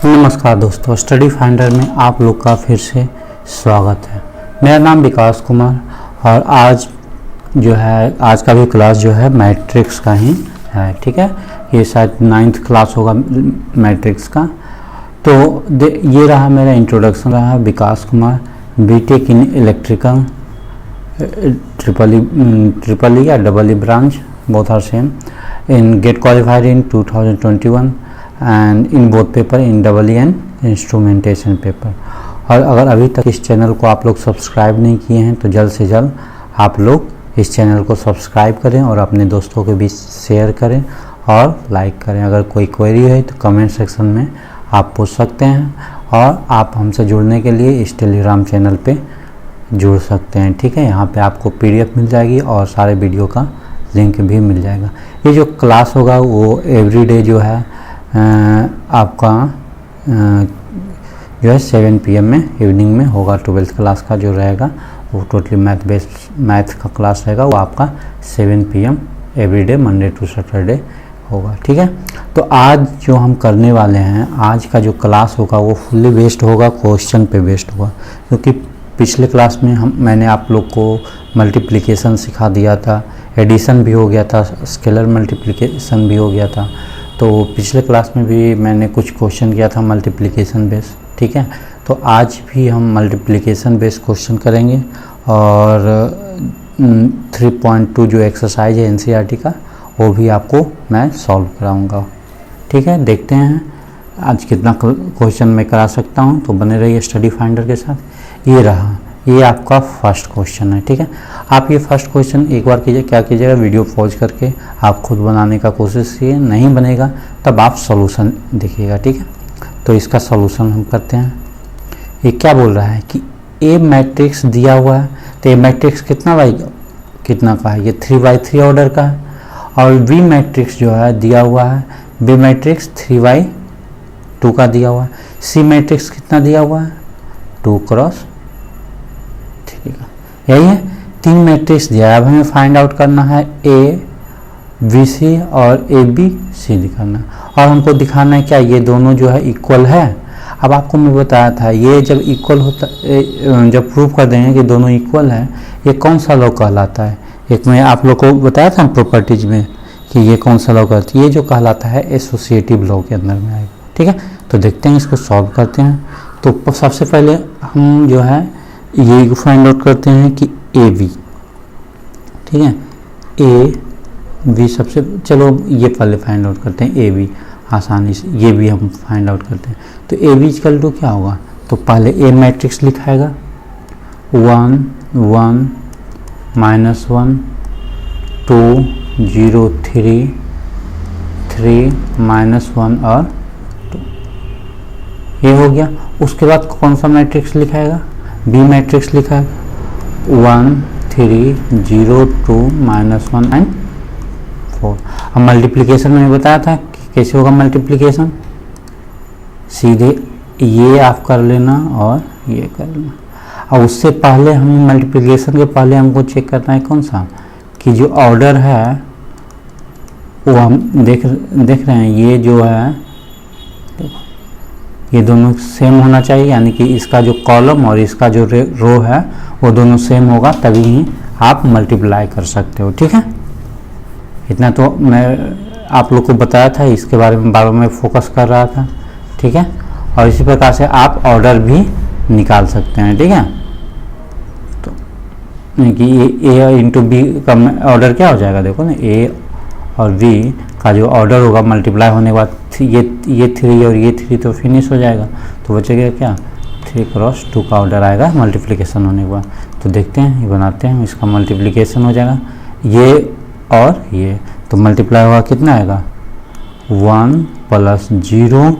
नमस्कार दोस्तों, study finder में आप लोग का फिर से स्वागत है। मेरा नाम विकास कुमार और आज जो है आज का भी क्लास जो है मैट्रिक्स का ही है। ठीक है, ये शायद 9th क्लास होगा मैट्रिक्स का। तो ये रहा मेरा इंट्रोडक्शन रहा। Vikas Kumar, BTech in electrical, triple E या double E branch, both are same, in GATE qualified in 2021 and in both paper, in double E and instrumentation paper. और अगर अभी तक इस चैनल को आप लोग सब्सक्राइब नहीं किए हैं तो जल्द से जल्द आप लोग इस चैनल को सब्सक्राइब करें और अपने दोस्तों के बीच शेयर करें और लाइक करें। अगर कोई क्वेरी है तो कमेंट सेक्शन में आप पूछ सकते हैं और आप हमसे जुड़ने के लिए इस टेलीग्राम चैनल पे जुड़ सकते हैं। ठीक है, यहाँ पे आपको PDF मिल जाएगी और सारे वीडियो का लिंक भी मिल जाएगा। ये जो क्लास होगा वो एवरीडे जो है आपका जो है 7 PM में इवनिंग में होगा। 12th क्लास का जो रहेगा वो टोटली मैथ का क्लास रहेगा, वो आपका 7 PM everyday Monday to Saturday होगा। ठीक है, तो आज जो हम करने वाले हैं, आज का जो क्लास होगा वो फुल्ली बेस्ड होगा, क्वेश्चन पे बेस्ड होगा। क्योंकि पिछले क्लास में मैंने आप लोग को मल्टीप्लिकेशन सिखा दिया था, एडिशन भी हो गया था, स्केलर मल्टीप्लिकेशन भी हो गया था। तो पिछले क्लास में भी मैंने कुछ क्वेश्चन किया था मल्टीप्लिकेशन बेस। ठीक है, तो आज भी हम मल्टीप्लिकेशन बेस क्वेश्चन करेंगे और 3.2 जो एक्सरसाइज है NCERT का वो भी आपको मैं सॉल्व कराऊंगा। ठीक है, देखते हैं आज कितना क्वेश्चन मैं करा सकता हूं। तो बने रहिए स्टडी फाइंडर के साथ। ये रहा, ये आपका फर्स्ट क्वेश्चन है। ठीक है, आप ये फर्स्ट क्वेश्चन एक बार कीजिए, क्या कीजिएगा, वीडियो पॉज करके आप खुद बनाने का कोशिश कीजिए, नहीं बनेगा तब आप सॉल्यूशन देखिएगा। ठीक है, तो इसका सॉल्यूशन हम करते हैं। ये क्या बोल रहा है कि ए मैट्रिक्स दिया हुआ है, तो ए मैट्रिक्स कितना का है, ये 3×3 ऑर्डर का है। और बी मैट्रिक्स जो है दिया हुआ है, बी मैट्रिक्स 3×2 का दिया हुआ है। सी मैट्रिक्स कितना दिया हुआ है, 2×3 का। यही है, 3 मैट्रिक्स दिया है। अब हमें फाइंड आउट करना है ABC और ABCD करना है। और हमको दिखाना है क्या ये दोनों जो है इक्वल है। अब आपको मैं बताया था ये जब इक्वल होता, जब प्रूव कर देंगे कि दोनों इक्वल है, ये कौन सा लॉ कहलाता है। एक मैं आप लोग को बताया था प्रॉपर्टीज में कि ये कौन सा लॉ कहलाता है, ये जो कहलाता है एसोसिएटिव लॉ के अंदर में आएगा। ठीक है, तो देखते हैं, इसको सॉल्व करते हैं। तो सबसे पहले हम जो है ये फाइंड आउट करते हैं कि AB, ठीक है, AB सबसे, चलो ये पहले फाइंड आउट करते हैं AB आसानी से, ये भी हम फाइंड आउट करते हैं। तो AB इक्वल टू क्या होगा, तो पहले A मैट्रिक्स लिखाएगा 1 1 -1 2 0 3 3 -1 और 2, ये हो गया। उसके बाद कौन सा मैट्रिक्स लिखाएगा, B मैट्रिक्स लिखाएगा 1 3 0 2 -1 एंड 4। अब मल्टीप्लिकेशन मैंने बताया था कि कैसे होगा मल्टीप्लिकेशन, सीधे ये आप कर लेना और ये कर लेना। अब उससे पहले हमें मल्टीप्लिकेशन के पहले हमको चेक करना है कौन सा, कि जो ऑर्डर है वो हम देख रहे हैं, ये जो है ये दोनों सेम होना चाहिए, यानी कि इसका जो कॉलम और इसका जो रो है वो दोनों सेम होगा, तभी ही आप मल्टीप्लाई कर सकते हो। ठीक है, इतना तो मैं आप लोग को बताया था, इसके बारे में बार बार मैं फोकस कर रहा था। ठीक है, और इसी प्रकार से आप ऑर्डर भी निकाल सकते हैं। ठीक है, तो कि A इंटू B का ऑर्डर क्या हो जाएगा, देखो ना, A और B का जो ऑर्डर होगा मल्टीप्लाई होने के बाद ये 3 और ये 3 तो फिनिश हो जाएगा, तो बचेगा क्या, 3×2 का ऑर्डर आएगा मल्टीप्लिकेशन होने के बाद। तो देखते हैं, ये बनाते हैं, इसका मल्टीप्लिकेशन हो जाएगा ये और ये, तो मल्टीप्लाई होगा कितना आएगा 1 + 0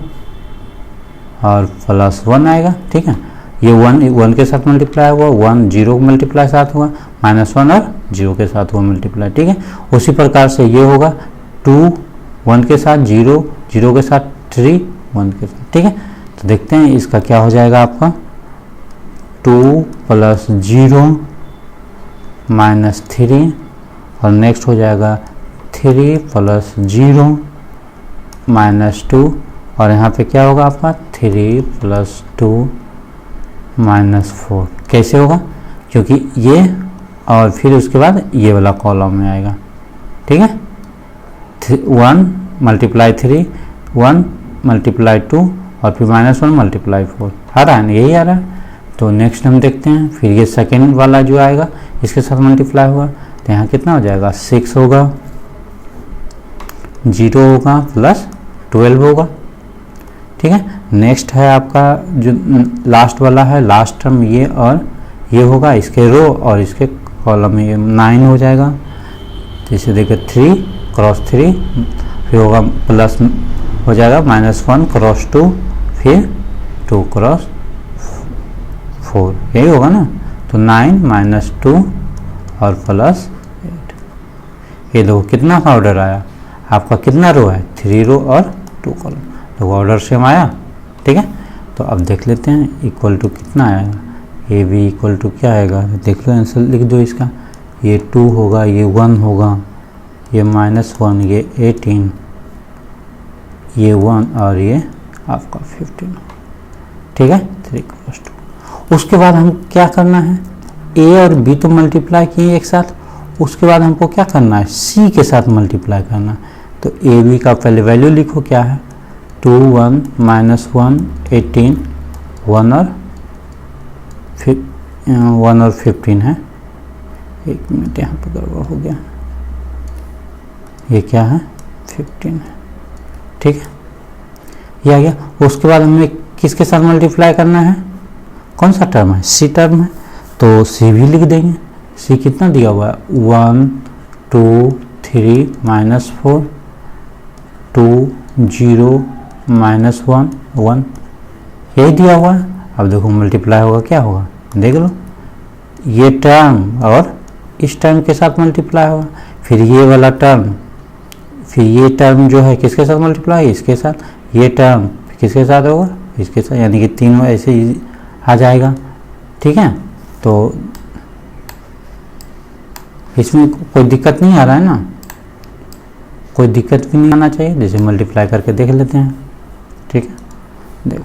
और +1 आएगा। ठीक है, ये 1 के साथ मल्टीप्लाई हुआ, 1 0 मल्टीप्लाई साथ हुआ, -1 और 0 के साथ हुआ मल्टीप्लाई। ठीक है, उसी प्रकार से ये होगा 2 1 के साथ, 0 0 के साथ, 3 1 के साथ। ठीक है, तो देखते हैं इसका क्या हो जाएगा आपका 2 + 0 -3 और नेक्स्ट हो जाएगा 3 + 0 -2 और यहाँ पे क्या होगा आपका 3 + 2 - 4 कैसे होगा, क्योंकि ये और फिर उसके बाद ये वाला कॉलम में आएगा, ठीक है। 1 × 3 1 × 2 और फिर -1 × 4 आ रहा है ना, यही आ रहा है। तो नेक्स्ट हम देखते हैं, फिर ये सेकेंड वाला जो आएगा इसके साथ मल्टीप्लाई हुआ तो यहाँ कितना हो जाएगा, 6 होगा, 0 होगा प्लस 12 होगा, ठीक है। नेक्स्ट है आपका जो लास्ट वाला है, लास्ट टर्म ये और ये होगा, इसके रो और इसके कॉलम में 9 हो जाएगा। तो इसे देखिए 3 × 3 फिर होगा प्लस हो जाएगा -1 × 2 फिर 2 × 4 यही होगा ना। तो 9 - 2 और +8 ये देखो कितना का ऑर्डर आया आपका, कितना रो है, 3 रो और 2 कॉलम, तो ऑर्डर सेम आया, ठीक है। तो अब देख लेते हैं इक्वल टू कितना आएगा, ये भी इक्वल टू क्या आएगा, देख लो आंसर लिख दो इसका, ये 2 होगा, ये 1 होगा, ये -1, ये 18, ये 1 और ये आपका 15, ठीक है। 3 × 2 उसके बाद हम क्या करना है, ए और बी तो मल्टीप्लाई किए एक साथ, उसके बाद हमको क्या करना है, सी के साथ मल्टीप्लाई करना। तो ए बी का पहले वैल्यू लिखो क्या है, 2 1 -1 18 1 और 15 है, एक मिनट यहाँ पर गड़बड़ हो गया, ये क्या है 15 है, ठीक है, ये आ गया। उसके बाद हमें किसके साथ मल्टीप्लाई करना है, कौन सा टर्म है, सी टर्म है, तो सी भी लिख देंगे। सी कितना दिया हुआ है, 1 2 3 -4 2 0 -1 1 यही दिया हुआ है। अब देखो मल्टीप्लाई होगा क्या होगा, देख लो, ये टर्म और इस टर्म के साथ मल्टीप्लाई होगा, फिर ये वाला टर्म, फिर ये टर्म जो है किसके साथ मल्टीप्लाई, इसके साथ, ये टर्म किसके साथ होगा, इसके साथ, यानी कि तीनों ऐसे ही आ जाएगा, ठीक है। तो इसमें कोई दिक्कत नहीं आ रहा है ना, कोई दिक्कत भी नहीं आना चाहिए, जैसे मल्टीप्लाई करके देख लेते हैं, ठीक है। देखो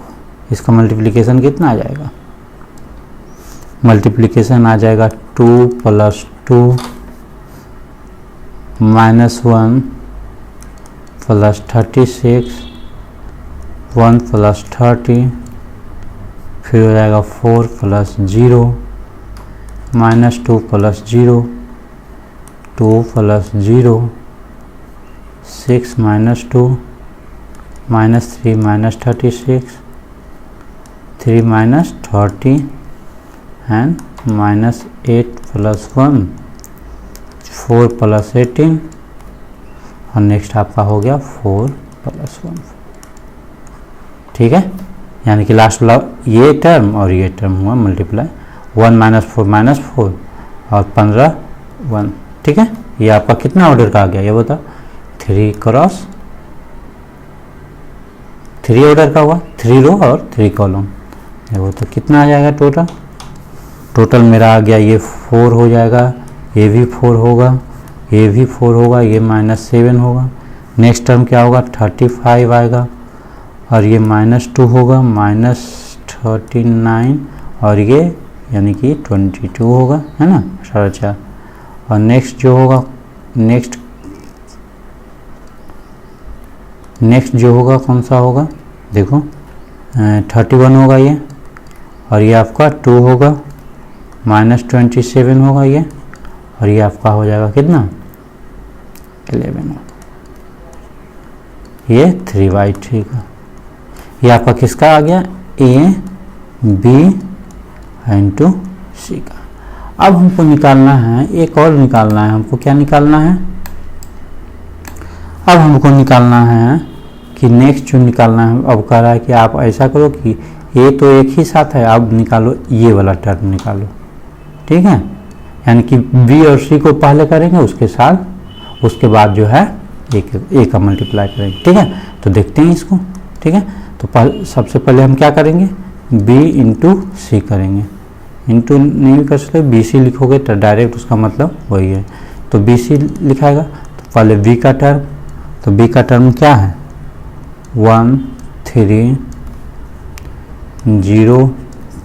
इसका मल्टीप्लिकेशन कितना आ जाएगा, मल्टीप्लिकेशन आ जाएगा 2 + 2 -1 + 36 1 + 30 फिर हो जाएगा 4 + 0 -2 + 0 2 + 0 6 - 2 -3 -36 3 - 30 and -8 + 1 4 + 18 और नेक्स्ट आपका हो गया 4 + 1, ठीक है। यानी कि लास्ट वाला ये टर्म और ये टर्म हुआ मल्टीप्लाई, 1 - 4 - 4 और 15 1, ठीक है। ये आपका कितना ऑर्डर का आ गया, ये बता, 3 × 3 ऑर्डर का हुआ, 3 रो और 3 कॉलम, देखो तो कितना आ जाएगा टोटल, टोटल मेरा आ गया ये 4 हो जाएगा, ये भी 4 होगा, ये भी 4 होगा, ये -7 होगा, नेक्स्ट टर्म क्या होगा 35 आएगा और ये -2 होगा -39 और ये यानी कि 22 होगा, है ना, 4.5। और नेक्स्ट जो होगा, नेक्स्ट जो होगा कौन सा होगा, देखो 31 होगा ये, और ये आपका 2 होगा, -27 होगा ये, और ये आपका हो जाएगा कितना 11 होगा, ये 3/3 का। ये आपका किसका आ गया, ए बी इंटू सी का। अब हमको निकालना है, एक और निकालना है हमको, क्या निकालना है, अब हमको निकालना है कि नेक्स्ट जो निकालना है, अब कह रहा है कि आप ऐसा करो कि ये तो एक ही साथ है, अब निकालो ये वाला टर्म निकालो, ठीक है। यानी कि बी और सी को पहले करेंगे, उसके साथ उसके बाद जो है ए का मल्टीप्लाई करेंगे, ठीक है। तो देखते हैं इसको, ठीक है। तो सबसे पहले हम क्या करेंगे, बी इंटू सी करेंगे, इंटू नहीं कर सकते, बी सी लिखोगे तो डायरेक्ट उसका मतलब वही है, तो बी सी लिखाएगा। तो पहले बी का टर्म, तो बी का टर्म क्या है 1 3 0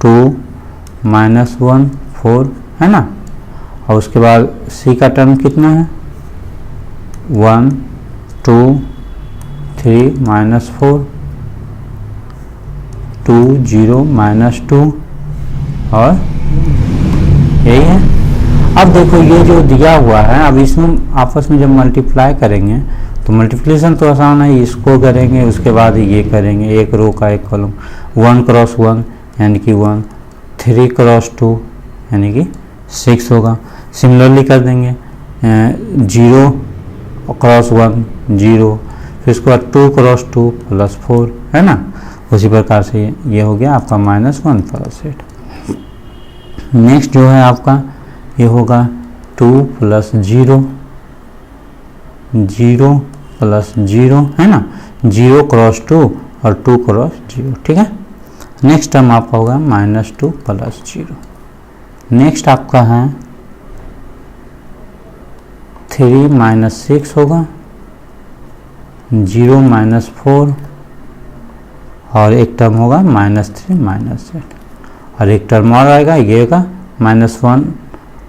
2 -1 4 है ना। और उसके बाद सी का टर्म कितना है 1 2 3 -4 2 0 -2 और यही है। अब देखो ये जो दिया हुआ है, अब इसमें आपस में जब मल्टीप्लाई करेंगे तो मल्टीप्लिकेशन तो आसान है, इसको करेंगे उसके बाद ये करेंगे, एक रो का एक कॉलम, 1 क्रॉस 1 यानी कि 1, 3 क्रॉस 2 यानी कि 6 होगा। सिमिलरली कर देंगे 0 क्रॉस 1 0, फिर उसके बाद 2 क्रॉस 2 +4 है ना। उसी प्रकार से ये हो गया आपका -1 +8। नेक्स्ट जो है आपका ये होगा 2 + 0 0 + 0 है ना, 0 क्रॉस 2 और 2 क्रॉस 0, ठीक है। नेक्स्ट टर्म आपका होगा -2 + 0। नेक्स्ट आपका है 3 - 6 होगा, 0 -4 और एक टर्म होगा -3 -8 और एक टर्म और आएगा, ये होगा -1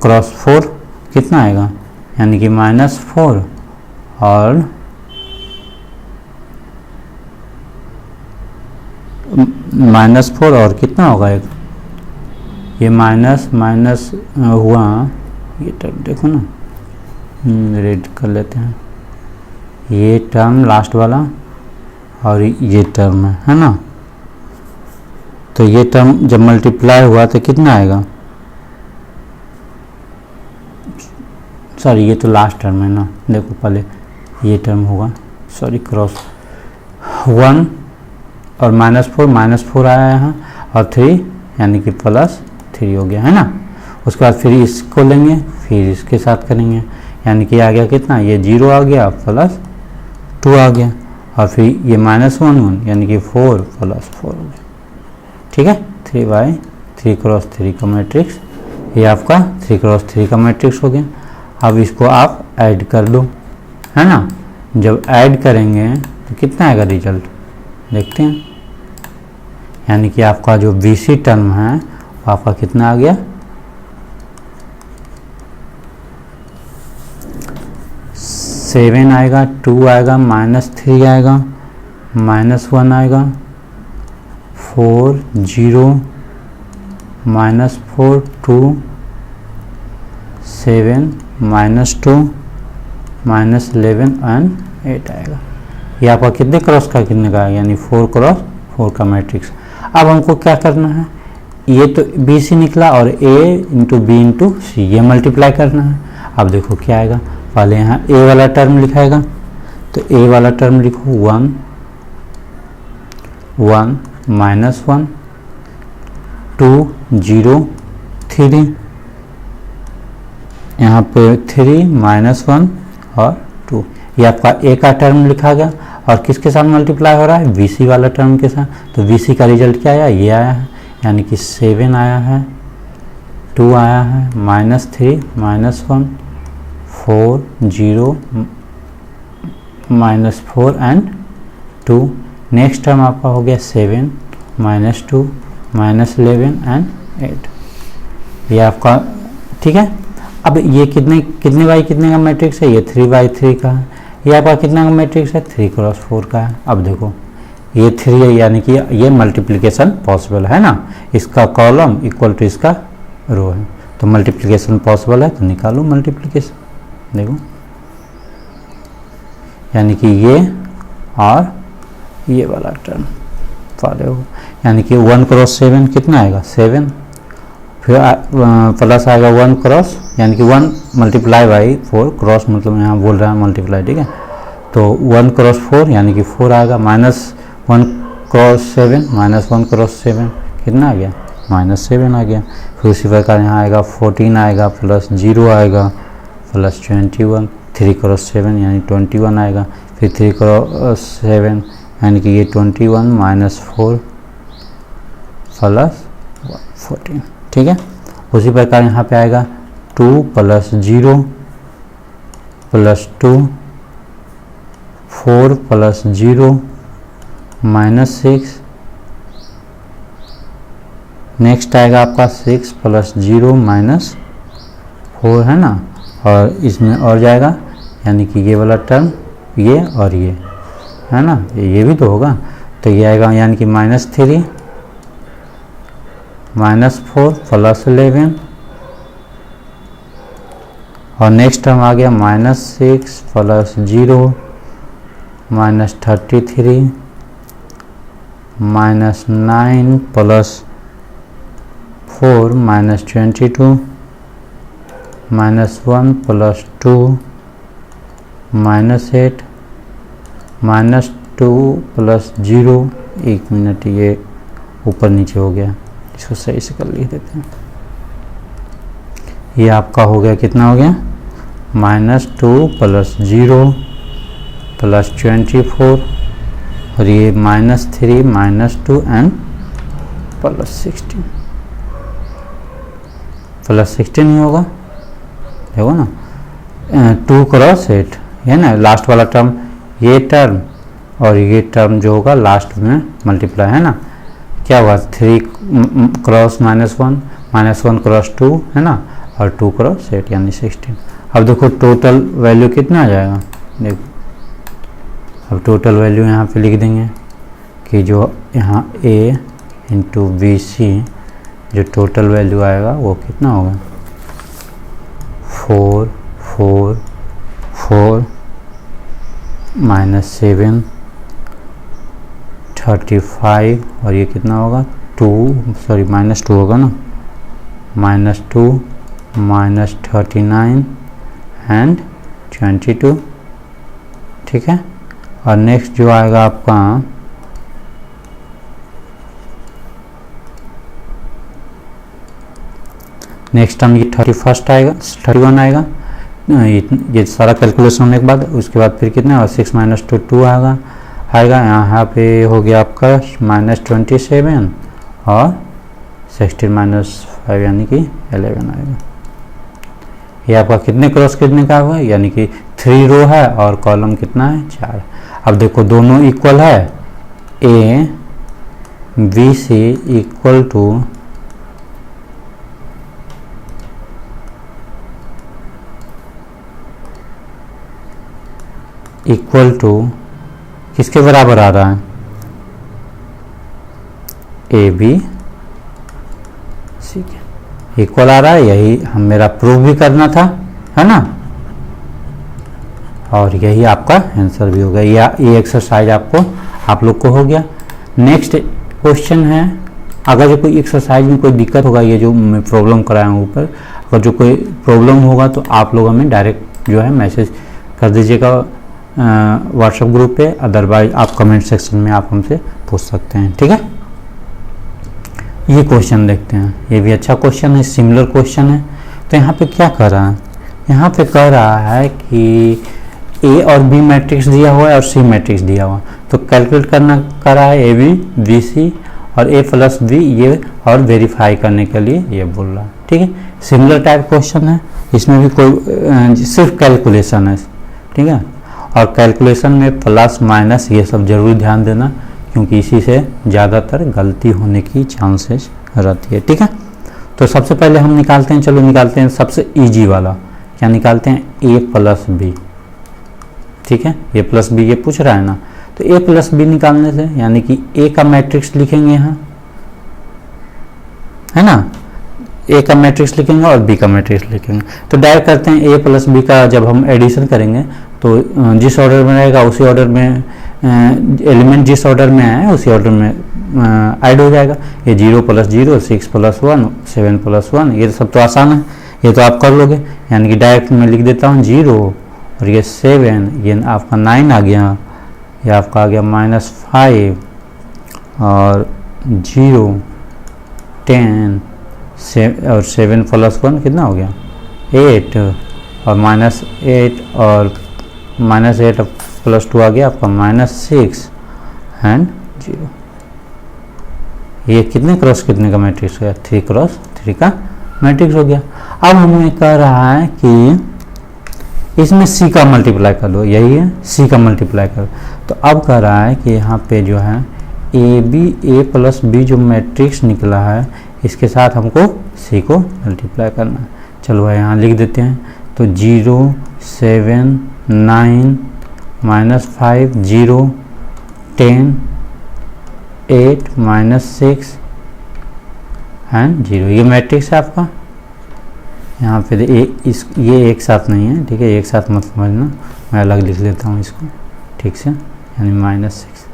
क्रॉस 4 कितना आएगा यानी कि -4 और -4 और कितना होगा एक, ये माइनस माइनस हुआ, ये टर्म देखो ना, रेड कर लेते हैं, ये टर्म लास्ट वाला और ये टर्म है ना। तो ये टर्म जब मल्टीप्लाई हुआ तो कितना आएगा, सॉरी ये तो लास्ट टर्म है ना, देखो पहले ये टर्म होगा, सॉरी क्रॉस 1 और -4 आया यहाँ और 3 यानी कि +3 हो गया है ना। उसके बाद फिर इसको लेंगे फिर इसके साथ करेंगे यानी कि आ गया कितना, ये 0 आ गया +2 आ गया और फिर ये -1 यानी कि 4 +4 हो गया, ठीक है। 3 क्रॉस 3 का मैट्रिक्स, ये आपका 3 क्रॉस 3 का मैट्रिक्स हो गया। अब इसको आप ऐड कर दो है ना, जब ऐड करेंगे तो कितना आएगा रिजल्ट देखते हैं, यानी कि आपका जो BC टर्म है वो आपका कितना आ गया 7 आएगा, 2 आएगा, -3 आएगा, -1 आएगा, 4 0 -4 2 7 -2 -11 एंड 8 आएगा। ये आपका कितने क्रॉस का कितने का है, यानी 4 क्रॉस 4 का मैट्रिक्स। अब हमको क्या करना है, ये तो BC निकला और A × B × C ये मल्टीप्लाई करना है। अब देखो क्या आएगा, पहले यहाँ A वाला टर्म लिखाएगा तो A वाला टर्म लिखो 1 1 -1 2 0 3, यहाँ पे 3 -1 और 2, ये आपका A का टर्म लिखा गया और किसके साथ मल्टीप्लाई हो रहा है, BC वाला टर्म के साथ। तो BC का रिजल्ट क्या आया, ये आया है, यानी कि 7 आया है, 2 आया है, -3 -1 4 0 -4 एंड 2। नेक्स्ट टर्म आपका हो गया 7 -2 -11 एंड 8, ये आपका ठीक है। अब ये कितने बाई कितने का मैट्रिक्स है, ये 3/3 का है। ये आपका कितना का मैट्रिक्स है, 3 क्रॉस 4 का है। अब देखो ये 3 है यानी कि ये मल्टीप्लिकेशन पॉसिबल है ना, इसका कॉलम इक्वल टू इसका रो है, तो मल्टीप्लिकेशन पॉसिबल है, तो निकालो मल्टीप्लिकेशन। देखो यानी कि ये और ये वाला टर्म फॉलो हो, यानी कि 1 क्रॉस 7 कितना आएगा 7, फिर प्लस आएगा 1 क्रॉस यानी कि 1 मल्टीप्लाई बाई 4, क्रॉस मतलब यहाँ बोल रहा है मल्टीप्लाई, ठीक है। तो 1 क्रॉस 4 यानी कि 4 आएगा, -1 क्रॉस 7 -1 क्रॉस 7 कितना आ गया -7 आ गया। फिर उसी प्रकार यहाँ आएगा 14 आएगा, +0 आएगा, +21, 3 क्रॉस 7 यानी 21 आएगा, फिर 3 क्रॉस 7 यानी कि ये 21 -4 +14, ठीक है। उसी प्रकार यहाँ पे आएगा 2 + 0 +2 4 + 0 -6 नेक्स्ट आएगा आपका 6 + 0 - 4 है ना, और इसमें और जाएगा, यानी कि ये वाला टर्म ये और ये है ना, ये भी तो होगा, तो ये आएगा यानी कि -3 - 4 + 11, और नेक्स्ट टर्म आ गया -6 + 0 - 33 -9 + 4 - 22 -1 + 2 -8 -2 + 0। एक मिनट, ये ऊपर नीचे हो गया, इसको सही से कर लिख देते हैं। ये आपका हो गया, कितना हो गया, -2 + 0 + 24, और ये -3 -2 एंड +16 +16 ही होगा, देखो ना, 2 × 8 है ना, लास्ट वाला टर्म, ये टर्म और ये टर्म जो होगा लास्ट में मल्टीप्लाई है ना, क्या होगा, 3 × -1 × 2 है ना, और 2 × 8 यानी 16। अब देखो टोटल वैल्यू कितना आ जाएगा, देखो अब टोटल वैल्यू यहाँ पे लिख देंगे कि जो यहाँ A × BC जो टोटल वैल्यू आएगा वो कितना होगा, 4 4 4 -7 35, और ये कितना होगा, -2 होगा ना, -2 -39 एंड 22, ठीक है। और नेक्स्ट जो आएगा आपका नेक्स्ट टर्म ये 31 आएगा, 31 आएगा, ये सारा कैलकुलेशन होने के बाद उसके बाद फिर कितना, 6 - 2 2 आएगा, यहाँ पे हो गया आपका -27 और 16 - 5 यानी कि 11 आएगा। ये आपका कितने क्रॉस कितने का होगा, यानी कि 3 रो है और कॉलम कितना है, 4। अब देखो दोनों इक्वल है, A BC इक्वल टू किसके बराबर आ रहा है, AB C के इक्वल आ रहा है, यही हम मेरा प्रूव भी करना था, है ना, और यही आपका आंसर भी हो गया। ये एक्सरसाइज आप लोग को हो गया। नेक्स्ट क्वेश्चन है, अगर जो कोई एक्सरसाइज में कोई दिक्कत होगा, ये जो मैं प्रॉब्लम कराया हूँ ऊपर, अगर जो कोई प्रॉब्लम होगा तो आप लोग हमें डायरेक्ट जो है मैसेज कर दीजिएगा व्हाट्सएप ग्रुप पे, अदरवाइज आप कमेंट सेक्शन में आप हमसे पूछ सकते हैं, ठीक है। ये क्वेश्चन देखते हैं, ये भी अच्छा क्वेश्चन है, सिमिलर क्वेश्चन है। तो यहाँ पे क्या कर रहा है, यहाँ पे कह रहा है कि A और B मैट्रिक्स दिया हुआ है और C मैट्रिक्स दिया हुआ है, तो कैलकुलेट करना कर रहा है AB BC और A + B, ये और वेरीफाई करने के लिए ये बोल रहा है, ठीक है। सिमिलर टाइप क्वेश्चन है, इसमें भी कोई सिर्फ कैलकुलेशन है, ठीक है, और कैलकुलेशन में प्लस माइनस ये सब जरूर ध्यान देना, क्योंकि इसी से ज़्यादातर गलती होने की चांसेस रहती है, ठीक है। तो सबसे पहले हम निकालते हैं, चलो निकालते हैं सबसे इजी वाला, क्या निकालते हैं, A + B, ठीक है, A + B ये पूछ रहा है ना, तो A + B निकालने से यानी कि A का मैट्रिक्स लिखेंगे यहाँ, है ना, A का मैट्रिक्स लिखेंगे और B का मैट्रिक्स लिखेंगे। तो डायरेक्ट करते हैं, A + B का जब हम एडिशन करेंगे तो जिस ऑर्डर में रहेगा उसी ऑर्डर में एलिमेंट जिस ऑर्डर में है उसी ऑर्डर में ऐड हो जाएगा। ये 0 + 0 6 + 1 7 + 1, ये सब तो आसान है, ये तो आप कर लोगे। यानी कि डायरेक्ट मैं लिख देता हूँ 0 और ये 7, ये आपका 9 आ गया, ये आपका आ गया -5 और 0 10 और 7 + 1 कितना हो गया 8 और -8 और -8 + 2 आ गया आपका -6 एंड 0। ये कितने क्रॉस कितने का मैट्रिक्स हो गया, 3 × 3 का मैट्रिक्स हो गया। अब हमें कह रहा है कि इसमें C का मल्टीप्लाई कर दो, यही है C का मल्टीप्लाई कर। तो अब कह रहा है कि यहाँ पे जो है A + B जो मैट्रिक्स निकला है इसके साथ हमको सी को मल्टीप्लाई करना है। चलो भाई यहाँ लिख देते हैं। तो 0 7 9 -5 0 10 8 -6 एंड 0। ये मैट्रिक्स है आपका। यहाँ पे ये एक साथ नहीं है, ठीक है, एक साथ मत समझना, मैं अलग लिख लेता हूँ इसको, ठीक से, यानी -6।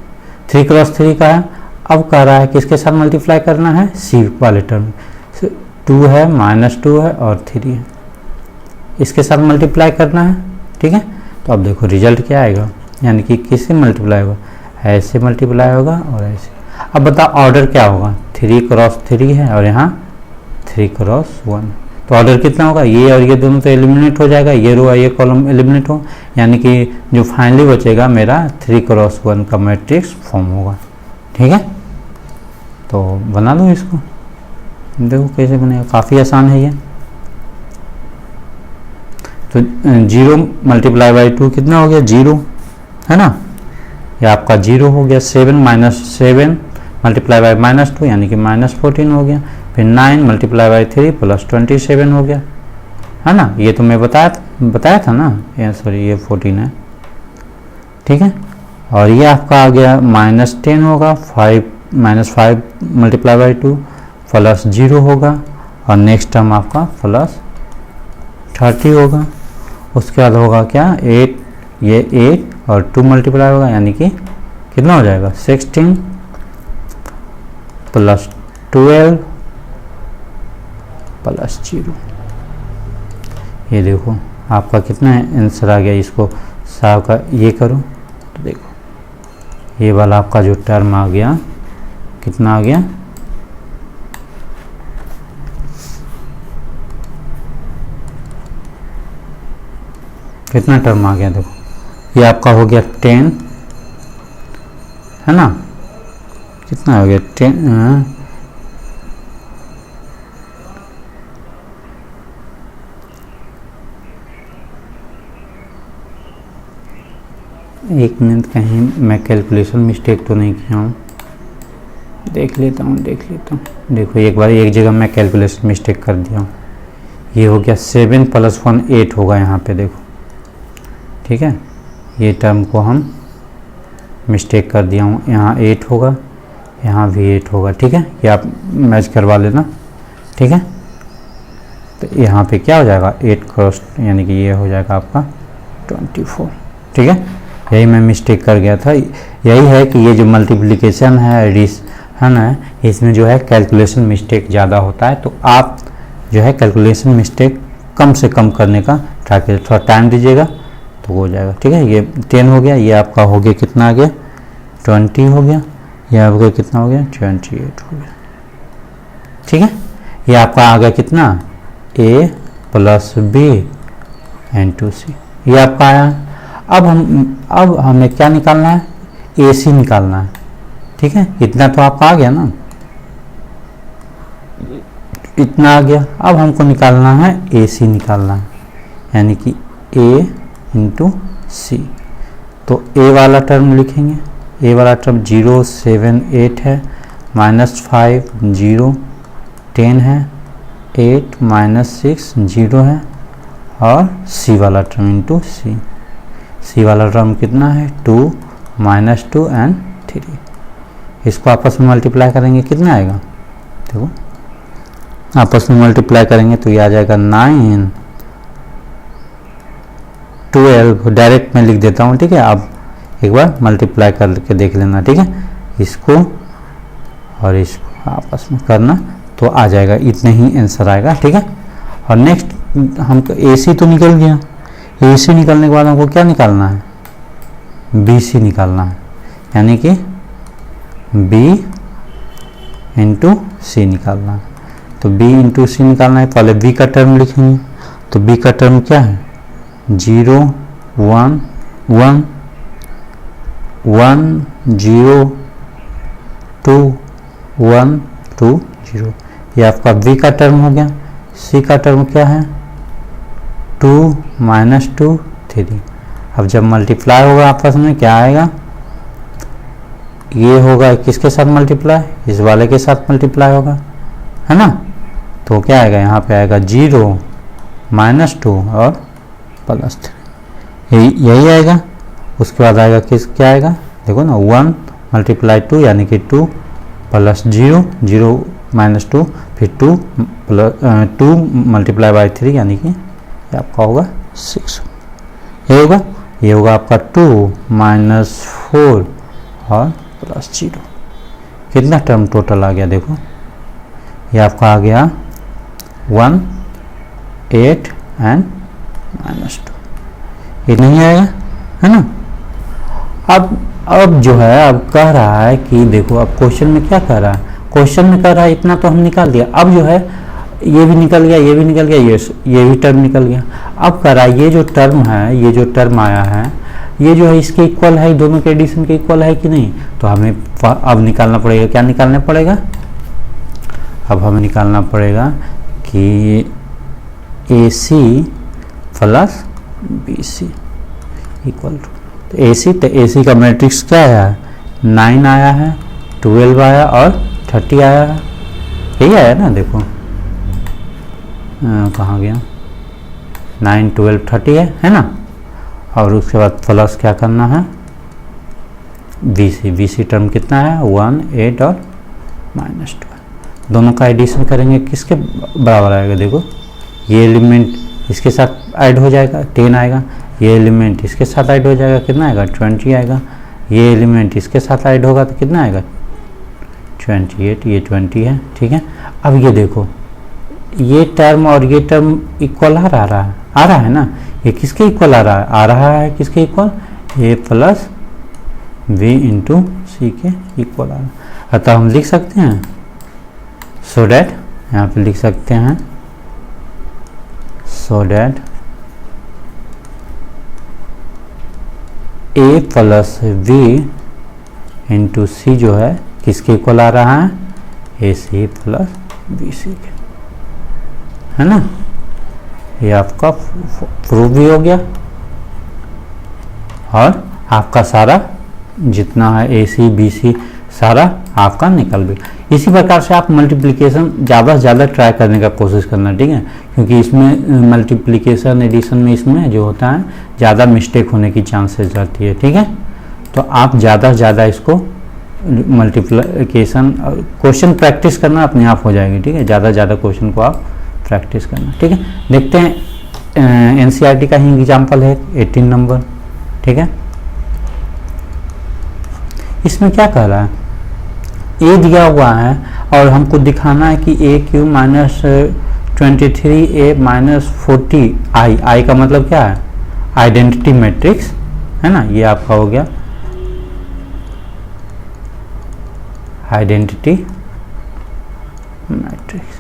3 क्रॉस 3 का है। अब कह रहा है किसके साथ मल्टीप्लाई करना है, सी वाले टर्म। 2 है, -2 है और 3 है, इसके साथ मल्टीप्लाई करना है, ठीक है। तो अब देखो रिजल्ट क्या आएगा, यानी कि किससे मल्टीप्लाई होगा, ऐसे मल्टीप्लाई होगा और ऐसे। अब बताओ ऑर्डर क्या होगा, 3 क्रॉस 3 है और यहाँ 3 क्रॉस 1, तो ऑर्डर कितना होगा, ये और ये दोनों तो एलिमिनेट हो जाएगा, ये रो और ये कॉलम एलिमिनेट हो, यानी कि जो फाइनली बचेगा मेरा 3 क्रॉस 1 का मैट्रिक्स फॉर्म होगा, ठीक है। तो बना लो इसको, देखो कैसे बनेगा, काफ़ी आसान है ये। तो 0 × 2 कितना हो गया, 0 है ना, ये आपका 0 हो गया। 7 - 7 × -2 यानी कि -14 हो गया। फिर 9 × 3 + 27 हो गया, है ना। ये तो मैं बताया था ना, ये सॉरी ये 14 है, ठीक है। और ये आपका आ गया -10 होगा, 5 × 2 + 0 होगा, और नेक्स्ट टर्म आपका +30 होगा। उसके बाद होगा क्या, 8, ये 8 और 2 मल्टीप्लाई होगा, यानी कि कितना हो जाएगा, 16 + 12 + 0। ये देखो आपका कितना आंसर आ गया। इसको साव का ये करो तो देखो ये वाला आपका जो टर्म आ गया, कितना आ गया, कितना टर्म आ गया, देखो ये आपका हो गया 10, है ना, कितना हो गया 10, एक मिनट, कहीं मैं कैलकुलेशन मिस्टेक तो नहीं किया हूँ, देख लेता हूँ। देखो एक बार एक जगह मैं कैलकुलेशन मिस्टेक कर दिया हूँ। ये हो गया 7 + 1 8 होगा यहाँ पे, देखो, ठीक है। ये टर्म को हम मिस्टेक कर दिया हूँ, यहाँ 8 होगा, यहाँ भी 8 होगा, ठीक है। ये आप मैच करवा लेना, ठीक है। तो यहाँ पे क्या हो जाएगा, 8 क्रॉस, यानी कि ये हो जाएगा आपका 24, ठीक है। यही मैं मिस्टेक कर गया था। यही है कि ये जो मल्टीप्लिकेशन है ना, इसमें जो है कैलकुलेशन मिस्टेक ज़्यादा होता है, तो आप जो है कैलकुलेशन मिस्टेक कम से कम करने का ट्राई करिए, थोड़ा टाइम दीजिएगा तो हो जाएगा, ठीक है। ये 10 हो गया, ये आपका हो गया कितना आ गया, 20 हो गया, ये आपका कितना हो गया, 28 हो गया, ठीक है। ये आपका आ गया कितना, A + B × C, ये आपका आया। अब हमें क्या निकालना है, AC निकालना है, ठीक है। इतना तो आपका आ गया ना, इतना आ गया। अब हमको निकालना है AC निकालना है, यानी कि A × C। तो A वाला टर्म लिखेंगे, A वाला टर्म 0 7 8 है, -5 0 10 है, 8 -6 0 है, और C वाला टर्म × C वाला टर्म कितना है, 2 -2 एंड 3। इसको आपस में मल्टीप्लाई करेंगे, कितना आएगा, देखो आपस में मल्टीप्लाई करेंगे तो ये आ जाएगा 9 12, डायरेक्ट मैं लिख देता हूँ, ठीक है। आप एक बार मल्टीप्लाई करके देख लेना, ठीक है। इसको और इसको आपस में करना तो आ जाएगा, इतने ही आंसर आएगा, ठीक है। और नेक्स्ट हमको AC तो निकल गया, AC निकलने के बाद हमको क्या निकालना है, BC निकालना है, यानी कि B × C निकालना है। तो B × C निकालना है, पहले B का टर्म लिखेंगे, तो B का टर्म क्या है, 0 1 1 1 0 2 1 2 0, ये आपका B का टर्म हो गया। C का टर्म क्या है, 2 -2 3। अब जब मल्टीप्लाई होगा आपस में क्या आएगा, ये होगा किसके साथ मल्टीप्लाई, इस वाले के साथ मल्टीप्लाई होगा, है ना। तो क्या आएगा, यहाँ पे आएगा 0 -2 और +3, यही आएगा। उसके बाद आएगा क्या आएगा, देखो ना 1 × 2 यानी कि 2 + 0 0 -2 फिर 2 × 3 यानी कि ये आपका होगा 6, ये होगा आपका 2 - 4 और +0। कितना टर्म टोटल आ गया, देखो ये आपका आ गया 1 8 एंड -2, ये नहीं आएगा, है ना। अब जो है अब कह रहा है कि देखो, अब क्वेश्चन में क्या कह रहा है, क्वेश्चन में कह रहा है इतना तो हम निकाल दिया। अब जो है ये भी निकल गया, ये भी निकल गया, ये भी टर्म निकल गया। अब कह रहा है ये जो टर्म है, ये जो टर्म आया है, ये जो है इसके इक्वल है, दोनों के एडिशन के इक्वल है कि नहीं। तो हमें अब निकालना पड़ेगा, क्या निकालना पड़ेगा, अब हमें निकालना पड़ेगा कि AC + BC इक्वल टू, तो AC का मैट्रिक्स क्या आया है, 9 आया है, 12 आया और 30 आया है, यही आया ना। देखो कहाँ गया, 9 12 30 है ना। और उसके बाद प्लस क्या करना है, BC टर्म कितना है 1 8 और -2, दोनों का एडिशन करेंगे किसके बराबर आएगा, देखो ये एलिमेंट इसके साथ ऐड हो जाएगा 10 आएगा, ये एलिमेंट इसके साथ ऐड हो जाएगा कितना आएगा 20 आएगा, ये एलिमेंट इसके साथ ऐड होगा तो कितना आएगा 28, ये 20 है, ठीक है। अब ये देखो ये टर्म और ये टर्म इक्वल आ रहा है ना, ये किसके इक्वल आ रहा है किसके इक्वल, A + B × C के इक्वल आ रहा है। अतः हम लिख सकते हैं, सो डैट यहाँ पे लिख सकते हैं, so that A + B × C जो है किसके इक्वल आ रहा है, AC + BC के, है ना। ये आपका प्रूफ भी हो गया और आपका सारा जितना है AC BC सारा आपका निकल भी। इसी प्रकार से आप मल्टीप्लिकेशन ज़्यादा से ज़्यादा ट्राई करने का कोशिश करना, ठीक है, क्योंकि इसमें मल्टीप्लिकेशन एडिशन में इसमें जो होता है ज़्यादा मिस्टेक होने की चांसेस रहती है, ठीक है। तो आप ज़्यादा से ज़्यादा इसको मल्टीप्लिकेशन क्वेश्चन प्रैक्टिस करना अपने आप हो जाएगी, ठीक है। ज़्यादा से ज़्यादा क्वेश्चन को आप प्रैक्टिस करना, ठीक है। देखते हैं NCERT का ही एग्जाम्पल है 18 नंबर, ठीक है। इसमें क्या कह रहा है, A दिया हुआ है और हमको दिखाना है कि AQ - 23A - 40 I का मतलब क्या है, आइडेंटिटी मैट्रिक्स, है ना। ये आपका हो गया आइडेंटिटी मैट्रिक्स।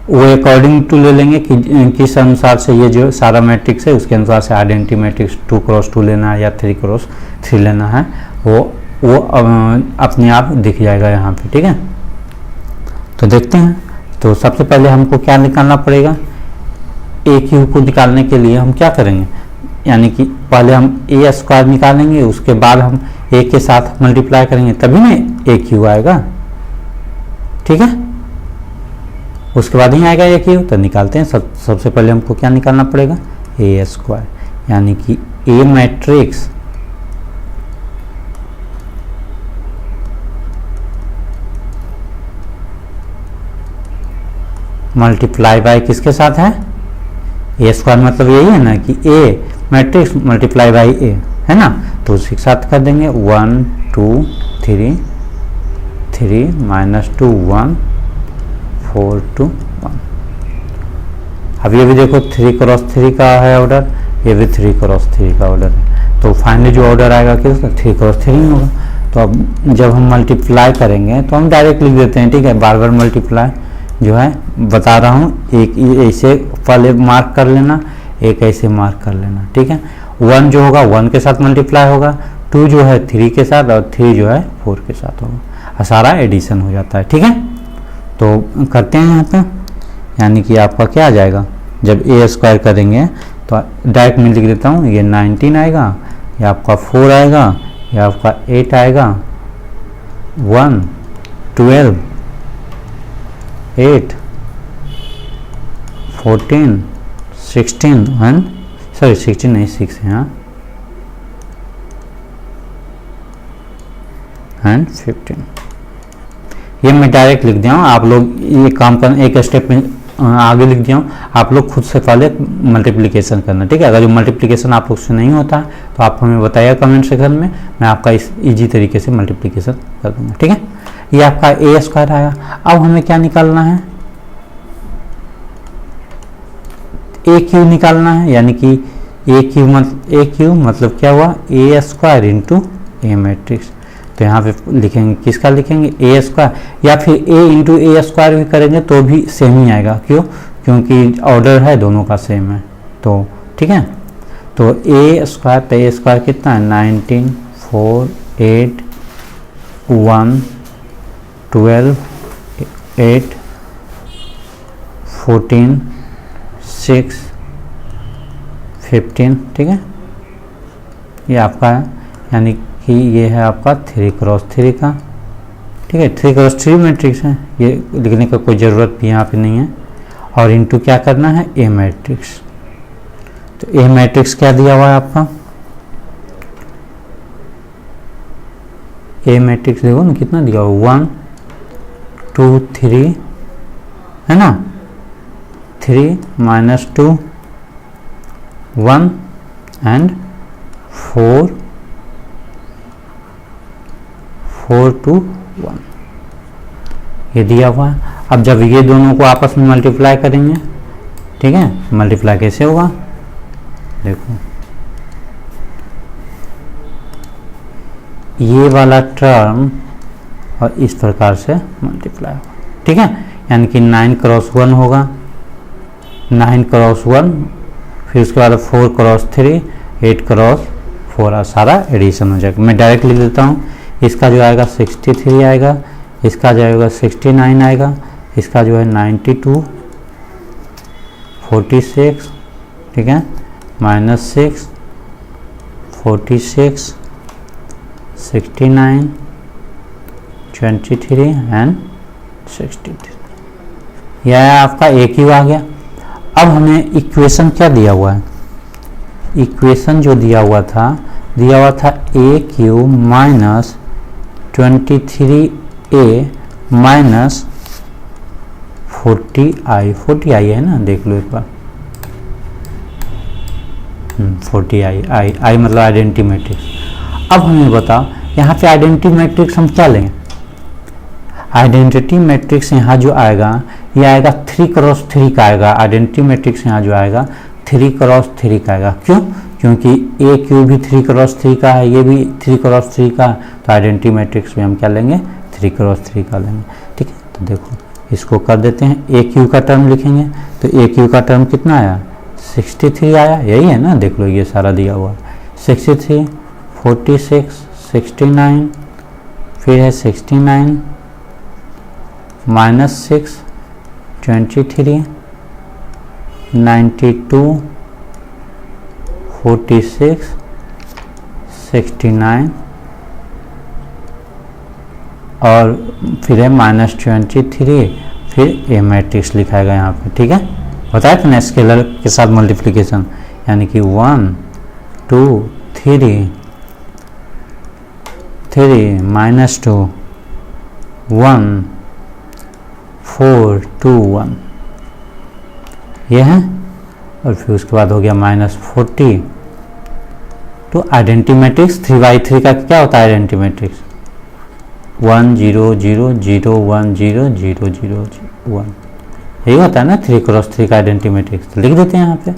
वो अकॉर्डिंग टू ले लेंगे कि किस अनुसार से ये जो सारा मैट्रिक्स है उसके अनुसार से आइडेंटिटी मैट्रिक्स 2x2 लेना है या 3x3 लेना है, वो अपने आप दिख जाएगा यहाँ पे, ठीक है। तो देखते हैं, तो सबसे पहले हमको क्या निकालना पड़ेगा, AQ को निकालने के लिए हम क्या करेंगे, यानी कि पहले हम A² निकालेंगे, उसके बाद हम A के साथ मल्टीप्लाई करेंगे तभी ना AQ आएगा, ठीक है। उसके बाद ही आएगा AQ, तो निकालते हैं। सबसे पहले हमको क्या निकालना पड़ेगा, A², यानी कि A मैट्रिक्स मल्टीप्लाई बाय किसके साथ है, A² मतलब यही है ना कि A matrix multiply by A, है ना। तो उसी के साथ कर देंगे 1 2 3 3 -2 1 4 2 1। अब ये भी देखो 3x3 का है ऑर्डर, ये भी 3x3 का ऑर्डर है, तो फाइनली जो ऑर्डर आएगा किसका 3x3 होगा। तो अब जब हम मल्टीप्लाई करेंगे तो हम डायरेक्ट लिख देते हैं, ठीक है। बार बार मल्टीप्लाई जो है बता रहा हूँ, एक ऐसे पहले मार्क कर लेना, एक ऐसे मार्क कर लेना, ठीक है। 1 जो होगा 1 के साथ मल्टीप्लाई होगा, 2 जो है 3 के साथ और 3 जो है 4 के साथ होगा, और सारा एडिशन हो जाता है, ठीक है। तो करते हैं यहाँ पे, यानी कि आपका क्या आ जाएगा, जब A² करेंगे तो डायरेक्ट में लिख देता हूँ, ये 19 आएगा, ये आपका 4 आएगा, ये आपका 8 आएगा, 1 12 8 14 16 एंड सॉरी 16 नहीं 6 है हाँ एंड 15। ये मैं डायरेक्ट लिख दिया हूँ, आप लोग ये काम करना एक स्टेप में आगे लिख दिया हूँ, आप लोग खुद से पहले मल्टीप्लिकेशन करना, ठीक है। अगर जो मल्टीप्लिकेशन आप लोग से नहीं होता है तो आप हमें बताइए कमेंट सेक्शन में, मैं आपका इस इजी तरीके से मल्टीप्लिकेशन कर दूंगा, ठीक है। ये आपका ए स्क्वायर आया। अब हमें क्या निकालना है, ए क्यू निकालना है, यानी कि ए क्यू मतलब क्या हुआ, ए स्क्वायर इंटू ए मैट्रिक्स। तो यहाँ पे लिखेंगे, किसका लिखेंगे, ए स्क्वायर, या फिर ए इंटू ए स्क्वायर भी करेंगे तो भी सेम ही आएगा। क्यों, क्योंकि ऑर्डर है दोनों का सेम है, तो ठीक है। तो ए स्क्वायर, तो ए स्क्वायर कितना है, 19 4 8 1 12 8 14 6 15, ठीक है। ये आपका है, यानी कि ये है आपका 3x3 का, ठीक है। 3x3 मैट्रिक्स है, ये लिखने का कोई ज़रूरत भी यहाँ पे नहीं है। और इनटू क्या करना है, ए मैट्रिक्स। तो ए मैट्रिक्स क्या दिया हुआ है आपका, ए मैट्रिक्स देखो ना कितना दिया हुआ, 1 2 3 है ना, 3 -2 1 एंड 4 2 1, ये दिया हुआ है। अब जब ये दोनों को आपस में मल्टीप्लाई करेंगे, ठीक है, मल्टीप्लाई कैसे होगा, देखो ये वाला टर्म और इस प्रकार से मल्टीप्लाई होगा, ठीक है। यानी कि 9 × 1 होगा, 9 × 1, फिर उसके बाद 4 × 3 8 × 4, सारा एडिशन हो जाएगा। मैं डायरेक्ट लिख देता हूँ, इसका जो आएगा 63 आएगा, इसका जो आएगा 69 आएगा, इसका जो है 92 46, ठीक है, -6 46 69 23 एंड 63, यह आपका ए क्यू आ गया। अब हमें इक्वेशन क्या दिया हुआ है, इक्वेशन जो दिया हुआ था ए Q minus 23a minus 40i है ना, देख लो एक बार, 40i मतलब आइडेंटिटी मैट्रिक्स। अब हमें बताओ यहाँ पे आइडेंटिटी मैट्रिक्स हम क्या लेंगे, आइडेंटिटी मैट्रिक्स यहाँ जो आएगा ये आएगा 3x3 का आएगा, आइडेंटिटी मैट्रिक्स यहाँ जो आएगा 3x3 का आएगा। क्यों, क्योंकि ए क्यू भी 3x3 का है, ये भी 3x3 का, तो आइडेंटिटी मैट्रिक्स में हम क्या लेंगे, 3x3 का लेंगे, ठीक है। तो देखो इसको कर देते हैं, ए क्यू का टर्म लिखेंगे, तो ए क्यू का टर्म कितना आया, 63 आया, यही है ना, देख लो ये सारा दिया हुआ 63 46 69, फिर है 69 -6 23 92 46 69 और फिर है -23, फिर ए मैट्रिक्स लिखाएगा यहाँ पे, ठीक है। बताया था ना स्केलर के साथ मल्टीप्लिकेशन, यानी कि 1 2 3 -2 1 4 2 1, ये है। और फिर उसके बाद हो गया -40, तो आइडेंटिटी मैट्रिक्स 3x3 का क्या होता है, आइडेंटिटी मैट्रिक्स 1 0 0 0 1 0 0 0 1, यही होता है ना 3x3 का आइडेंटिटी मैट्रिक्स। तो लिख देते हैं यहाँ पे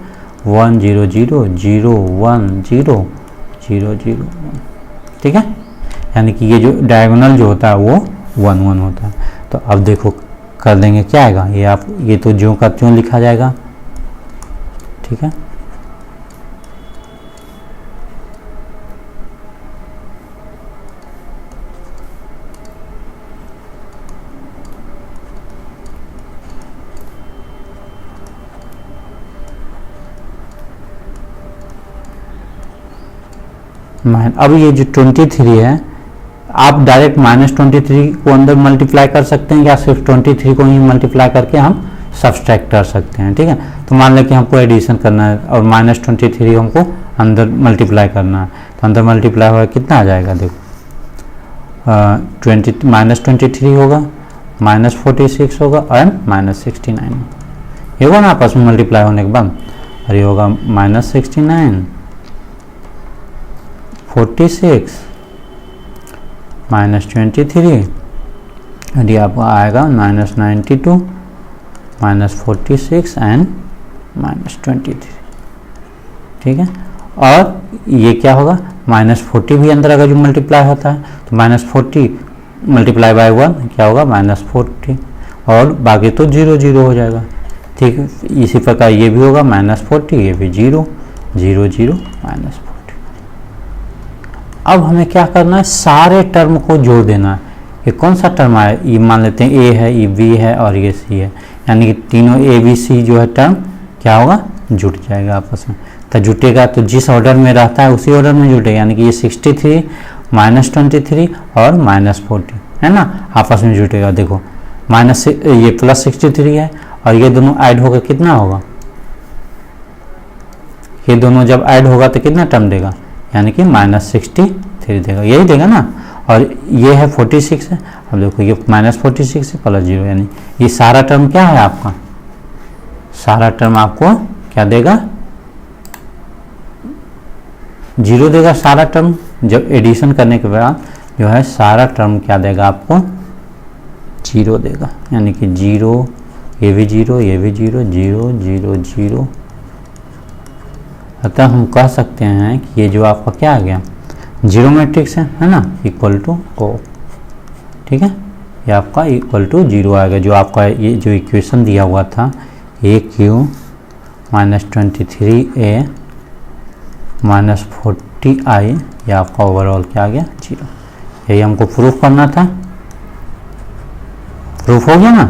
1 0 0 0 1 0 0 0 1, ठीक है। यानी कि ये जो डायगोनल जो होता है वो 1 1 होता है। तो अब देखो कर देंगे, क्या आएगा, ये आप ये तो ज्यों का त्यों लिखा जाएगा, ठीक है। अब ये जो 23 है, आप डायरेक्ट -23 को अंदर मल्टीप्लाई कर सकते हैं या सिर्फ 23 को ही मल्टीप्लाई करके हम सब्सट्रैक्ट कर सकते हैं। ठीक है, तो मान लें कि हमको एडिशन करना है और -23 हमको अंदर मल्टीप्लाई करना है, तो अंदर मल्टीप्लाई होगा कितना आ जाएगा, देखो -23 होगा, -46 होगा और -69 ये होगा ना आपस में मल्टीप्लाई होने के बाद, और ये होगा -69 46 -23 और ये आपको आएगा -92 -46 एंड -23। ठीक है, और ये क्या होगा, -40 भी अंदर अगर जो मल्टीप्लाई होता है तो -40 मल्टीप्लाई बाय 1 क्या होगा, -40 और बाकी तो 0 0 हो जाएगा। ठीक है, इसी प्रकार ये भी होगा -40, ये भी 0 0 0 -40। अब हमें क्या करना है, सारे टर्म को जोड़ देना है। ये कौन सा टर्म आया, ये मान लेते हैं ए है, ये बी है और ये सी है, यानी कि तीनों ए बी सी जो है टर्म क्या होगा, जुट जाएगा आपस में। तो जुटेगा तो जिस ऑर्डर में रहता है उसी ऑर्डर में जुटेगा, यानी कि ये 63 -23 और -40 है ना, आपस में जुटेगा। देखो ये +63 है और ये दोनों ऐड होकर कितना होगा, ये दोनों जब ऐड होगा तो कितना टर्म देगा, यानी कि -63 देगा, यही देगा ना। और ये है 46 है, अब देखो ये -46 है +0, यानी ये सारा टर्म क्या है आपका, सारा टर्म आपको क्या देगा, 0 देगा सारा टर्म। जब एडिशन करने के बाद जो है सारा टर्म क्या देगा आपको, 0 देगा, यानी कि 0 ये भी 0 ये भी 0 0 0 0। अतः हम कह सकते हैं कि ये जो आपका क्या आ गया, जीरो मैट्रिक्स है ना, इक्वल टू ओ। ठीक है, ये आपका इक्वल टू 0 आएगा। जो आपका ये जो इक्वेशन दिया हुआ था AQ -23A -40I, ये आपका ओवरऑल क्या आ गया, 0। यही हमको प्रूफ करना था, प्रूफ हो गया ना।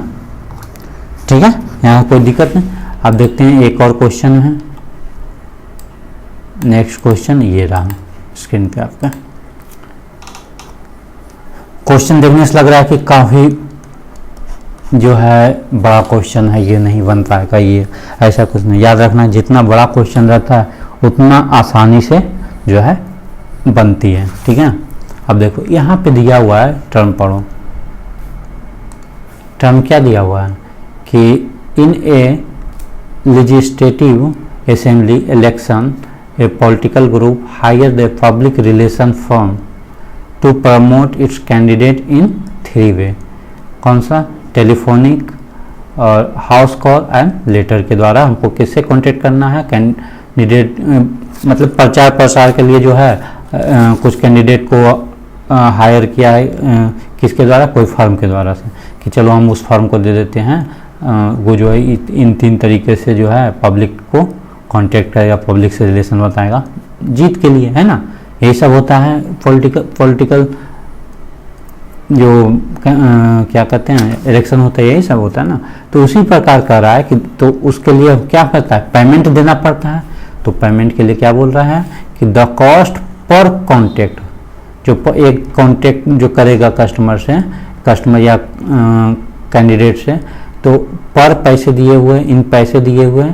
ठीक है, यहाँ कोई दिक्कत नहीं। अब देखते हैं एक और क्वेश्चन है, नेक्स्ट क्वेश्चन ये रहा स्क्रीन पे आपका। क्वेश्चन देखने से लग रहा है कि काफ़ी जो है बड़ा क्वेश्चन है, ये नहीं बन पाएगा, ये ऐसा कुछ नहीं। याद रखना जितना बड़ा क्वेश्चन रहता है उतना आसानी से जो है बनती है। ठीक है, अब देखो यहाँ पे दिया हुआ है टर्म, पढ़ो टर्म क्या दिया हुआ है कि in a legislative assembly election a political group hire the public relation firm to promote its candidate in 3 way। कौन सा, टेलीफोनिक और हाउस कॉल एंड लेटर के द्वारा हमको किससे कांटेक्ट करना है, कैंडिडेट मतलब प्रचार प्रसार के लिए जो है कुछ कैंडिडेट को हायर किया है, किसके द्वारा, कोई फर्म के द्वारा से, कि चलो हम उस फर्म को दे देते हैं, वो जो है इन 3 तरीके से जो है पब्लिक को कांटेक्ट करेगा, पब्लिक से रिलेशन बताएगा जीत के लिए, है ना। यही सब होता है पॉलिटिकल जो क्या कहते हैं इलेक्शन होता है, यही सब होता है ना। तो उसी प्रकार कर रहा है कि तो उसके लिए क्या करता है, पेमेंट देना पड़ता है। तो पेमेंट के लिए क्या बोल रहा है कि द कॉस्ट पर कॉन्टेक्ट, जो एक कॉन्टेक्ट जो करेगा कस्टमर या कैंडिडेट से, तो पर पैसे दिए हुए, इन पैसे दिए हुए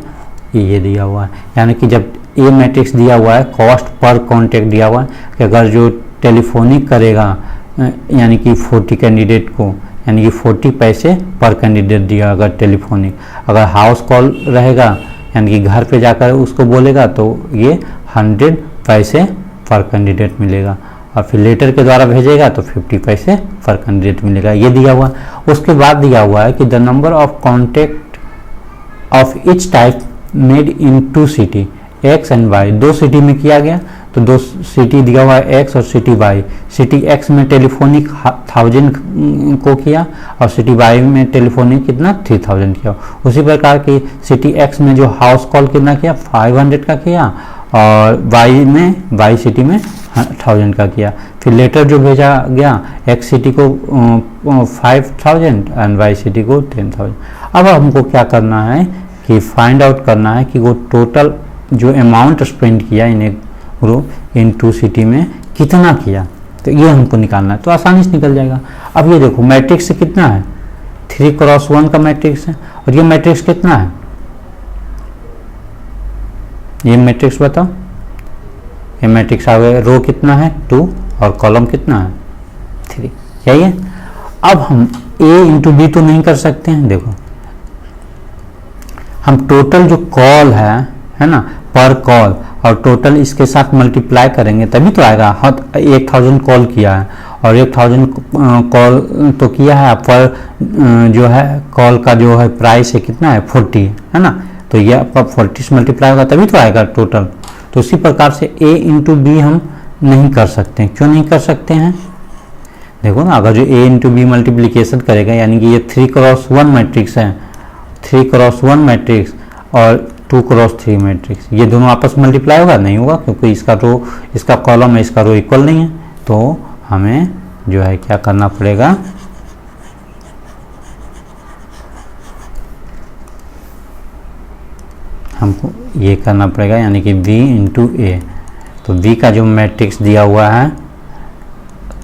ये दिया हुआ है। यानी कि जब ये मैट्रिक्स दिया हुआ है, कॉस्ट पर कॉन्टेक्ट दिया हुआ है कि अगर जो टेलीफोनिक करेगा यानी कि 40 कैंडिडेट को, यानी कि 40 पैसे पर कैंडिडेट दिया अगर टेलीफोनिक, अगर हाउस कॉल रहेगा यानी कि घर पे जाकर उसको बोलेगा तो ये 100 पैसे पर कैंडिडेट मिलेगा, और फिर लेटर के द्वारा भेजेगा तो 50 पैसे पर कैंडिडेट मिलेगा, ये दिया हुआ। उसके बाद दिया हुआ है कि the number of contact of each type made in 2 city X and Y, 2 city में किया गया, तो 2 सिटी दिया हुआ है X और सिटी Y। सिटी X में टेलीफोनिक 1000 को किया और सिटी Y में टेलीफोनिक कितना 3000 किया। उसी प्रकार की सिटी X में जो हाउस कॉल कितना किया 500 का किया, और Y सिटी में 1000 का किया। फिर लेटर जो भेजा गया X सिटी को 5000 एंड Y सिटी को 10000। अब हमको क्या करना है कि फाइंड आउट करना है कि वो टोटल जो अमाउंट स्पेंड किया इन ग्रुप इन 2 सिटी में कितना किया। तो तो ये हमको निकालना है, तो आसानी से निकल जाएगा। अब ये देखो मैट्रिक्स कितना है, 3x1 का मैट्रिक्स है, और ये मैट्रिक्स कितना है, ये मैट्रिक्स बताओ, ये मैट्रिक्स आ गया, रो कितना है 2 और कॉलम कितना है 3, यही है। अब हम a इंटू बी तो नहीं कर सकते हैं, देखो हम टोटल जो कॉल है ना, पर कॉल, और टोटल इसके साथ मल्टीप्लाई करेंगे तभी तो आएगा। 1000 कॉल किया है और 1000 कॉल तो किया है, पर जो है कॉल का जो है प्राइस है कितना है 40 है ना, तो ये आपका 40 से मल्टीप्लाई होगा तभी तो आएगा टोटल। तो उसी प्रकार से a इंटू बी हम नहीं कर सकते, क्यों नहीं कर सकते हैं, देखो ना, अगर जो a इंटू बी मल्टीप्लीकेशन करेगा, यानी कि ये 3x1 मैट्रिक्स है, 3x1 मैट्रिक्स और 2x3 मैट्रिक्स, ये दोनों आपस में मल्टीप्लाई होगा, नहीं होगा, क्योंकि इसका रो, इसका कॉलम है, इसका रो इक्वल नहीं है। तो हमें जो है क्या करना पड़ेगा, हमको ये करना पड़ेगा, यानी कि b इंटू ए। तो b का जो मैट्रिक्स दिया हुआ है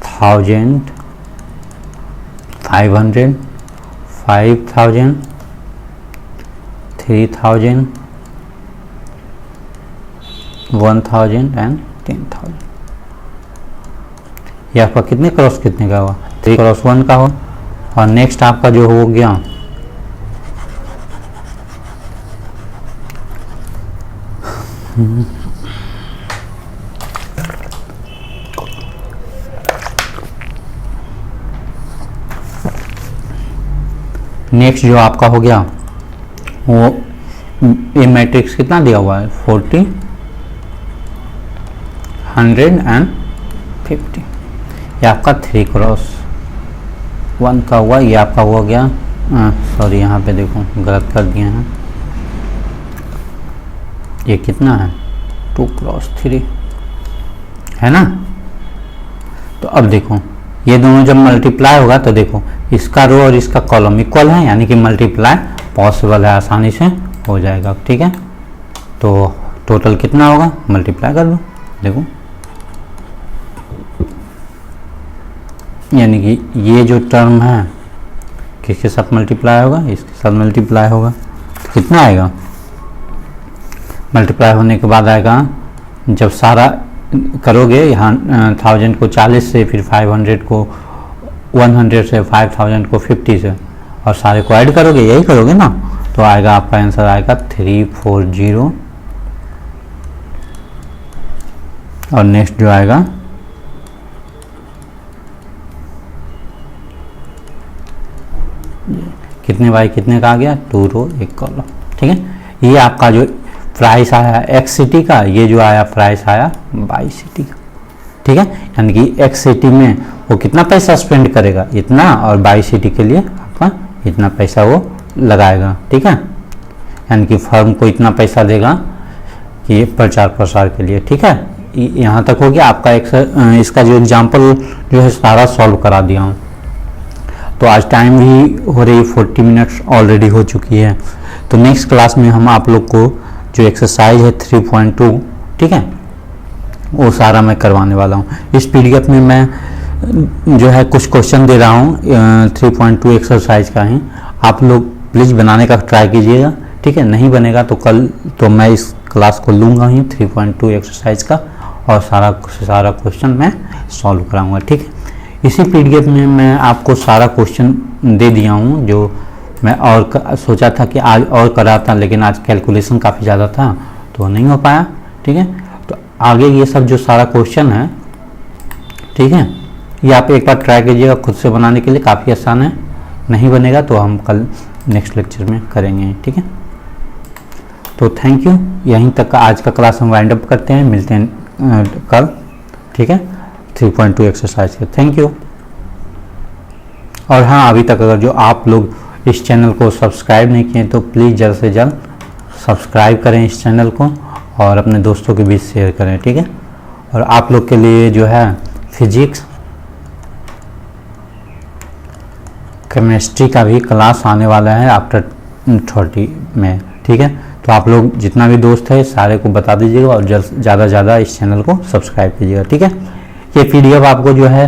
1000, 500, 5000, 3000, 1000 एंड 10,000, ये आपका कितने क्रॉस कितने का हुआ, 3x1 का हो। और नेक्स्ट आपका जो हो गया नेक्स्ट जो आपका हो गया वो ए मैट्रिक्स कितना दिया हुआ है 40, 100 एंड 50, ये आपका 3x1 का हुआ। ये आपका हो गया, सॉरी यहाँ पे देखो गलत कर दिए हैं, ये कितना है 2x3 है ना। तो अब देखो ये दोनों जब मल्टीप्लाई होगा तो देखो इसका रो और इसका कॉलम इक्वल है, यानी कि मल्टीप्लाई पॉसिबल है, आसानी से हो जाएगा, ठीक है। तो टोटल कितना होगा, मल्टीप्लाई कर लो, देखो यानी कि ये जो टर्म है किसके साथ मल्टीप्लाई होगा, इसके साथ मल्टीप्लाई होगा, तो कितना आएगा, मल्टीप्लाई होने के बाद आएगा, जब सारा करोगे यहाँ 1000 को 40 से, फिर 500 को 100 से, 5000 को 50 से, और सारे को ऐड करोगे, यही करोगे ना, तो आएगा आपका आंसर आएगा 340। और नेक्स्ट जो आएगा कितने बाई कितने का आ गया, 2 रो 1 कॉलम, ठीक है। ये आपका जो प्राइस आया एक्स सिटी का, ये जो आया प्राइस आया बाई सिटी का, ठीक है। यानी कि एक्स सिटी में वो कितना पैसा स्पेंड करेगा इतना, और बाई सिटी के लिए आपका इतना पैसा वो लगाएगा, ठीक है। यानी कि फर्म को इतना पैसा देगा कि प्रचार प्रसार के लिए, ठीक है। यहाँ तक हो गया आपका इसका जो एग्जाम्पल जो है सारा सॉल्व करा दिया हूँ। तो आज टाइम भी हो रही 40 मिनट्स ऑलरेडी हो चुकी है। तो नेक्स्ट क्लास में हम आप लोग को जो एक्सरसाइज है 3.2, ठीक है, वो सारा मैं करवाने वाला हूँ। इस पीडीएफ में मैं जो है कुछ क्वेश्चन दे रहा हूँ 3.2 एक्सरसाइज का ही, आप लोग प्लीज़ बनाने का ट्राई कीजिएगा, ठीक है। नहीं बनेगा तो कल तो मैं इस क्लास को लूँगा ही 3.2 एक्सरसाइज का, और सारा क्वेश्चन मैं सॉल्व कराऊँगा, ठीक है। इसी पीडीएफ में मैं आपको सारा क्वेश्चन दे दिया हूँ, जो मैं और सोचा था कि आज और कराता, लेकिन आज कैलकुलेशन काफ़ी ज़्यादा था तो नहीं हो पाया, ठीक है। तो आगे ये सब जो सारा क्वेश्चन है, ठीक है, ये आप एक बार ट्राई कीजिएगा खुद से बनाने के लिए, काफ़ी आसान है। नहीं बनेगा तो हम कल नेक्स्ट लेक्चर में करेंगे, ठीक है। तो थैंक यू, यहीं तक का आज का क्लास हम वाइंड अप करते हैं, मिलते हैं कल, ठीक है, 3.2 एक्सरसाइज के। Thank you. और हाँ, अभी तक अगर जो आप लोग इस चैनल को सब्सक्राइब नहीं किए तो प्लीज़ जल्द से जल्द सब्सक्राइब करें इस चैनल को, और अपने दोस्तों के बीच शेयर करें, ठीक है। और आप लोग के लिए जो है फिजिक्स केमिस्ट्री का भी क्लास आने वाला है आफ्टर 30 में, ठीक है। तो आप लोग जितना भी दोस्त है सारे को बता दीजिएगा, और ज़्यादा से ज़्यादा इस चैनल को सब्सक्राइब कीजिएगा, ठीक है। ये PDF आपको जो है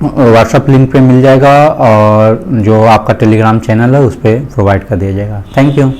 व्हाट्सएप लिंक पे मिल जाएगा और जो आपका टेलीग्राम चैनल है उस पर प्रोवाइड कर दिया जाएगा। Thank you.